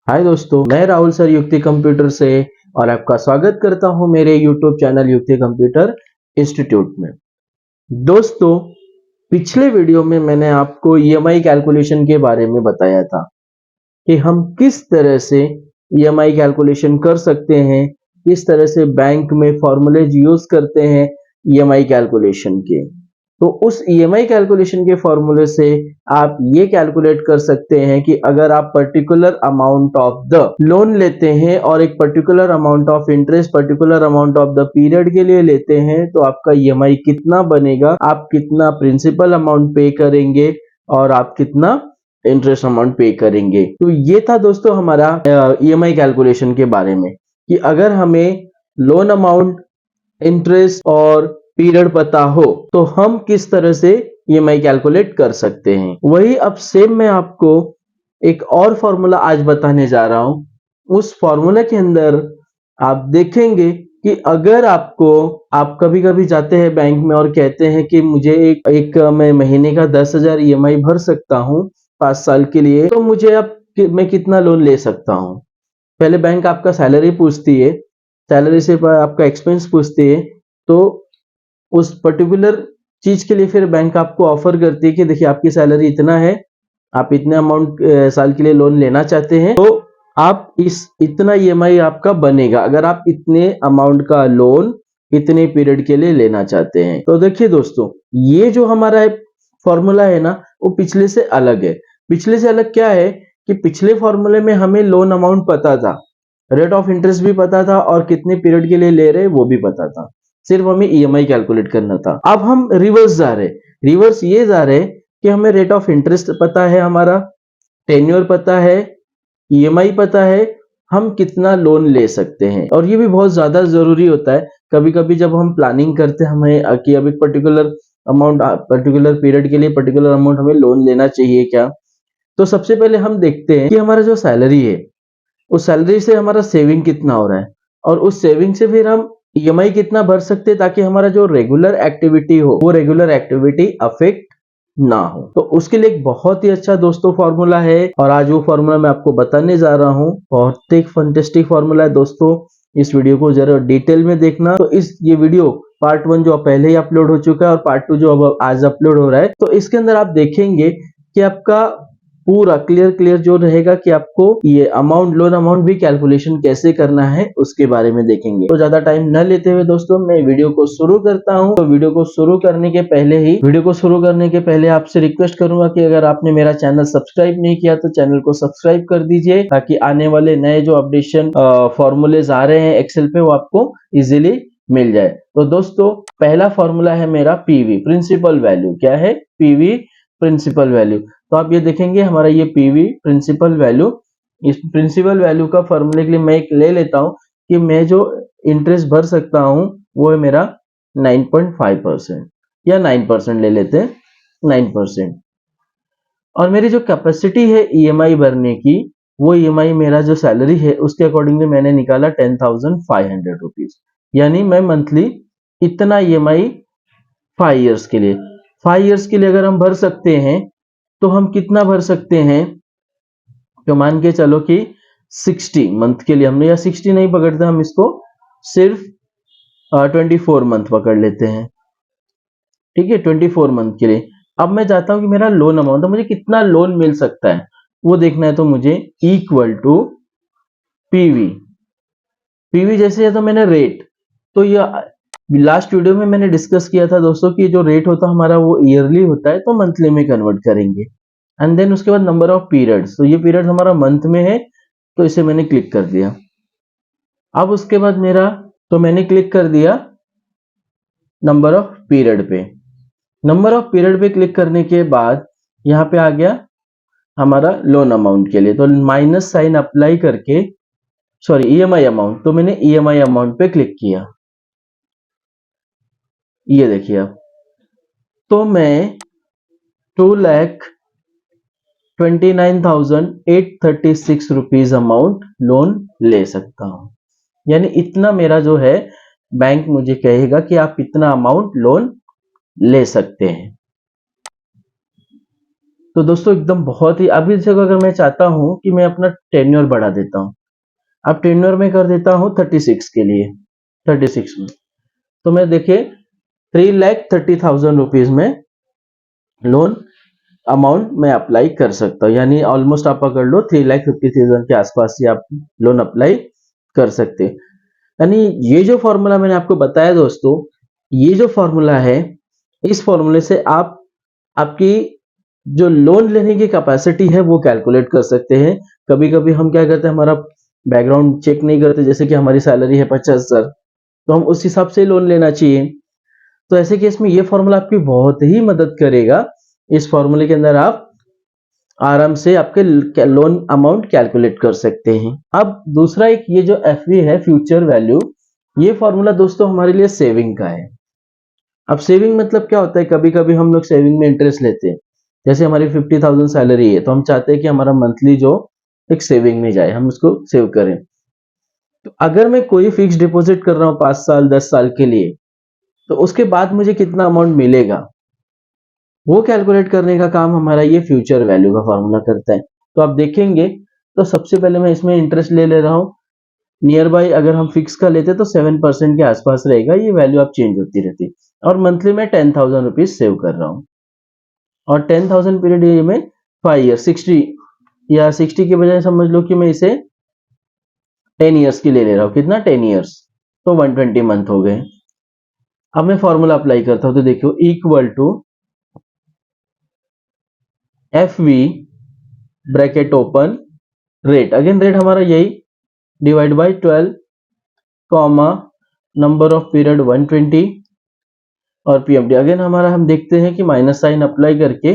हाय दोस्तों, मैं राहुल सर युक्ति कंप्यूटर से और आपका स्वागत करता हूं मेरे यूट्यूब चैनल युक्ति कंप्यूटर इंस्टीट्यूट में। दोस्तों, पिछले वीडियो में मैंने आपको ईएमआई कैलकुलेशन के बारे में बताया था कि हम किस तरह से ईएमआई कैलकुलेशन कर सकते हैं, किस तरह से बैंक में फॉर्मूलेज यूज करते हैं ईएमआई कैलकुलेशन के। तो उस ईएमआई कैलकुलेशन के फॉर्मूले से आप ये कैलकुलेट कर सकते हैं कि अगर आप particular amount of the loan लेते हैं और एक particular amount of interest particular amount of the period के लिए लेते हैं तो आपका ईएमआई कितना बनेगा, आप कितना प्रिंसिपल अमाउंट पे करेंगे और आप कितना इंटरेस्ट अमाउंट पे करेंगे। तो ये था दोस्तों हमारा ईएमआई कैलकुलेशन के बारे में कि अगर हमें लोन अमाउंट, इंटरेस्ट और पीरियड पता हो तो हम किस तरह से ईएमआई कैलकुलेट कर सकते हैं। वही अब सेम मैं आपको एक और फॉर्मूला आज बताने जा रहा हूं। उस फॉर्मूला के अंदर आप देखेंगे कि अगर आप कभी कभी जाते हैं बैंक में और कहते हैं कि मुझे एक मैं महीने का 10,000 ईएमआई भर सकता हूं 5 साल के लिए, तो मुझे अब मैं कितना लोन ले सकता हूं। पहले बैंक आपका सैलरी पूछती है, सैलरी से आपका एक्सपेंस पूछती है, तो उस पर्टिकुलर चीज के लिए फिर बैंक आपको ऑफर करती है कि देखिए आपकी सैलरी इतना है, आप इतने अमाउंट साल के लिए लोन लेना चाहते हैं, तो आप इतना ईएमआई आपका बनेगा अगर आप इतने अमाउंट का लोन इतने पीरियड के लिए लेना चाहते हैं। तो देखिए दोस्तों, ये जो हमारा फॉर्मूला है ना, वो पिछले से अलग है। पिछले से अलग क्या है कि पिछले फॉर्मूले में हमें लोन अमाउंट पता था, रेट ऑफ इंटरेस्ट भी पता था और कितने पीरियड के लिए ले रहे वो भी पता था, सिर्फ हमें ईएमआई कैलकुलेट करना था। अब हम रिवर्स जा रहे, रिवर्स ये जा रहे कि हमें रेट ऑफ इंटरेस्ट पता है, हमारा टेन्योर पता है, ईएमआई पता है, हम कितना लोन ले सकते हैं। और ये भी बहुत ज्यादा जरूरी होता है। कभी कभी जब हम प्लानिंग करते हैं हमें कि अब एक पर्टिकुलर अमाउंट पर्टिकुलर पीरियड के लिए पर्टिकुलर अमाउंट हमें लोन लेना चाहिए क्या, तो सबसे पहले हम देखते हैं कि हमारा जो सैलरी है उस सैलरी से हमारा सेविंग कितना हो रहा है और उस सेविंग से फिर हम ईएमआई कितना भर सकते हैं ताकि हमारा जो रेगुलर एक्टिविटी हो वो रेगुलर एक्टिविटी अफेक्ट ना हो। तो उसके लिए एक बहुत ही अच्छा दोस्तों फॉर्मूला है और आज वो फॉर्मूला मैं आपको बताने जा रहा हूँ। बहुत ही फंटेस्टिक फॉर्मूला है दोस्तों, इस वीडियो को जरा डिटेल में देखना। तो ये वीडियो पार्ट 1 जो पहले ही अपलोड हो चुका है और पार्ट 2 जो अब आज अपलोड हो रहा है, तो इसके अंदर आप देखेंगे कि आपका पूरा क्लियर जो रहेगा कि आपको ये अमाउंट लोन अमाउंट भी कैलकुलेशन कैसे करना है उसके बारे में देखेंगे। तो ज्यादा टाइम न लेते हुए दोस्तों मैं वीडियो को शुरू करता हूं। तो वीडियो को शुरू करने के पहले आपसे रिक्वेस्ट करूंगा कि अगर आपने मेरा चैनल सब्सक्राइब नहीं किया तो चैनल को सब्सक्राइब कर दीजिए ताकि आने वाले नए जो अपडेशन फॉर्मूलेज आ रहे हैं एक्सेल पे वो आपको इजिली मिल जाए। तो दोस्तों पहला फॉर्मूला है मेरा पीवी, प्रिंसिपल वैल्यू। क्या है? PV principal value. तो आप ये देखेंगे हमारा ये पीवी प्रिंसिपल वैल्यू, इस प्रिंसिपल वैल्यू का फॉर्मूले के लिए मैं एक ले लेता हूं कि मैं जो इंटरेस्ट भर सकता हूं वो है मेरा 9.5% या 9% ले लेते हैं, 9%। और मेरी जो कैपेसिटी है ईएमआई भरने की, वो ईएमआई मेरा जो सैलरी है उसके अकॉर्डिंगली मैंने निकाला 10,500 रुपीज, यानी मैं मंथली इतना ईएमआई 5 इयर्स के लिए, 5 इयर्स के लिए अगर हम भर सकते हैं तो हम कितना भर सकते हैं, तो मान के चलो कि 60 मंथ के लिए हमने, या 60 नहीं पकड़ते हम इसको, सिर्फ 24 मंथ पकड़ लेते हैं। ठीक है, 24 मंथ के लिए। अब मैं चाहता हूं कि मेरा लोन अमाउंट, तो मुझे कितना लोन मिल सकता है वो देखना है। तो मुझे इक्वल टू पीवी, पीवी जैसे है तो मैंने रेट, तो ये लास्ट वीडियो में मैंने डिस्कस किया था दोस्तों कि जो रेट होता है हमारा वो ईयरली होता है, तो मंथली में कन्वर्ट करेंगे। एंड देन उसके बाद नंबर ऑफ पीरियड्स, तो ये पीरियड हमारा मंथ में है तो इसे मैंने क्लिक कर दिया। अब उसके बाद मैंने क्लिक कर दिया नंबर ऑफ पीरियड पे। नंबर ऑफ पीरियड पे क्लिक करने के बाद यहाँ पे आ गया हमारा लोन अमाउंट के लिए, तो माइनस साइन अप्लाई करके, सॉरी ईएमआई अमाउंट, तो मैंने ईएमआई अमाउंट पे क्लिक किया। ये देखिए अब तो मैं 2,29,836 रुपीज अमाउंट लोन ले सकता हूं। यानी इतना मेरा जो है बैंक मुझे कहेगा कि आप इतना अमाउंट लोन ले सकते हैं। तो दोस्तों एकदम बहुत ही, अभी जगह अगर मैं चाहता हूं कि मैं अपना टेन्योर बढ़ा देता हूं, अब टेन्योर में कर देता हूं 36 के लिए, 36 में, तो मैं देखिए 3,30,000 रुपीज में लोन अमाउंट मैं अप्लाई कर सकता हूँ, यानी ऑलमोस्ट आप पकड़ लो 3,50,000 के आसपास ही आप लोन अप्लाई कर सकते हैं। यानी ये जो फॉर्मूला मैंने आपको बताया दोस्तों, ये जो फॉर्मूला है, इस फॉर्मूले से आप आपकी जो लोन लेने की कैपेसिटी है वो कैलकुलेट कर सकते हैं। कभी कभी हम क्या करते हैं, हमारा बैकग्राउंड चेक नहीं करते, जैसे कि हमारी सैलरी है 50,000, तो हम उस हिसाब से लोन लेना चाहिए। तो ऐसे केस में ये फॉर्मूला आपकी बहुत ही मदद करेगा। इस फॉर्मूले के अंदर आप आराम से आपके लोन अमाउंट कैलकुलेट कर सकते हैं। अब दूसरा एक ये जो एफवी है, फ्यूचर वैल्यू, ये फॉर्मूला दोस्तों हमारे लिए सेविंग का है। अब सेविंग मतलब क्या होता है, कभी कभी हम लोग सेविंग में इंटरेस्ट लेते हैं, जैसे हमारी 50,000 सैलरी है तो हम चाहते हैं कि हमारा मंथली जो एक सेविंग में जाए, हम उसको सेव करें। तो अगर मैं कोई फिक्स डिपॉजिट कर रहा हूँ 5 साल 10 साल के लिए, तो उसके बाद मुझे कितना अमाउंट मिलेगा वो कैलकुलेट करने का काम हमारा ये फ्यूचर वैल्यू का फॉर्मूला करता है। तो आप देखेंगे, तो सबसे पहले मैं इसमें इंटरेस्ट ले रहा हूँ, नियर बाई अगर हम फिक्स का लेते तो 7% के आसपास रहेगा, ये वैल्यू आप चेंज होती रहती है। और मंथली में 10,000 रुपीज सेव कर रहा हूँ, और 10,000 पीरियड ये में 5 ईयर 60, या 60 के बजाय समझ लो कि मैं इसे 10 ईयर्स की ले रहा हूँ। कितना, 10 ईयर्स, तो 120 मंथ हो गए। अब मैं फॉर्मूला अप्लाई करता हूँ, तो देखियो equal to F V bracket open rate, again rate हमारा यही, divide by 12 comma number of period 120 और पीएमडी। अगेन हमारा हम देखते हैं कि माइनस साइन अप्लाई करके,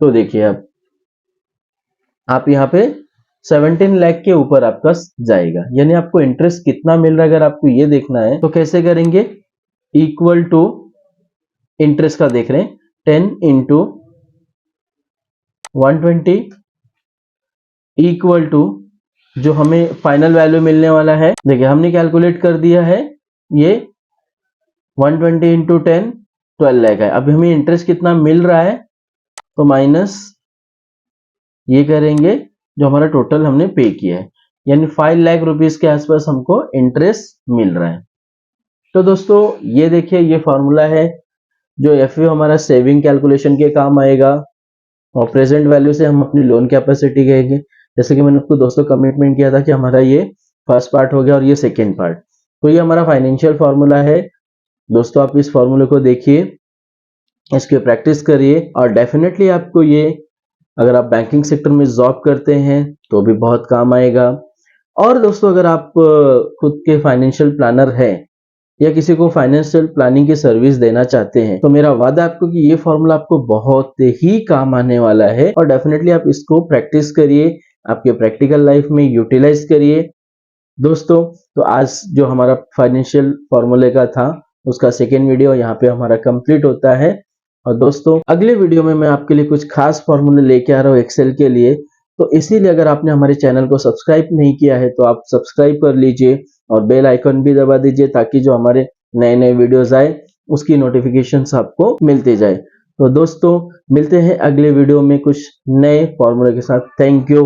तो देखिए आप यहाँ पे 17 लाख के ऊपर आपका जाएगा, यानी आपको इंटरेस्ट कितना मिल रहा है अगर आपको ये देखना है तो कैसे करेंगे, इक्वल टू इंटरेस्ट का देख रहे हैं 10 इंटू 120 इक्वल टू जो हमें फाइनल वैल्यू मिलने वाला है, देखिए हमने कैलकुलेट कर दिया है, ये 120 इंटू 10 12 लाख है। अभी हमें इंटरेस्ट कितना मिल रहा है, तो माइनस ये करेंगे जो हमारा टोटल हमने पे किया है, यानी 5 लाख रुपीस के आसपास हमको इंटरेस्ट मिल रहा है। तो दोस्तों ये देखिए, ये फॉर्मूला है जो एफयू हमारा सेविंग कैलकुलेशन के काम आएगा, और प्रेजेंट वैल्यू से हम अपनी लोन कैपेसिटी कहेंगे। जैसे कि मैंने आपको दोस्तों कमिटमेंट किया था कि हमारा ये फर्स्ट पार्ट हो गया और ये सेकेंड पार्ट, तो ये हमारा फाइनेंशियल फॉर्मूला है दोस्तों। आप इस फॉर्मूले को देखिए, इसकी प्रैक्टिस करिए, और डेफिनेटली आपको ये, अगर आप बैंकिंग सेक्टर में जॉब करते हैं तो भी बहुत काम आएगा। और दोस्तों अगर आप खुद के फाइनेंशियल प्लानर हैं या किसी को फाइनेंशियल प्लानिंग की सर्विस देना चाहते हैं, तो मेरा वादा आपको कि ये फॉर्मूला आपको बहुत ही काम आने वाला है, और डेफिनेटली आप इसको प्रैक्टिस करिए, आपके प्रैक्टिकल लाइफ में यूटिलाइज करिए दोस्तों। तो आज जो हमारा फाइनेंशियल फॉर्मूले का था उसका सेकेंड वीडियो यहाँ पे हमारा कंप्लीट होता है। और दोस्तों अगले वीडियो में मैं आपके लिए कुछ खास फॉर्मूले लेके आ रहा हूँ एक्सेल के लिए, तो इसीलिए अगर आपने हमारे चैनल को सब्सक्राइब नहीं किया है तो आप सब्सक्राइब कर लीजिए और बेल आइकन भी दबा दीजिए, ताकि जो हमारे नए नए वीडियोस आए उसकी नोटिफिकेशंस आपको मिलती जाए। तो दोस्तों मिलते हैं अगले वीडियो में कुछ नए फॉर्मूले के साथ। Thank you.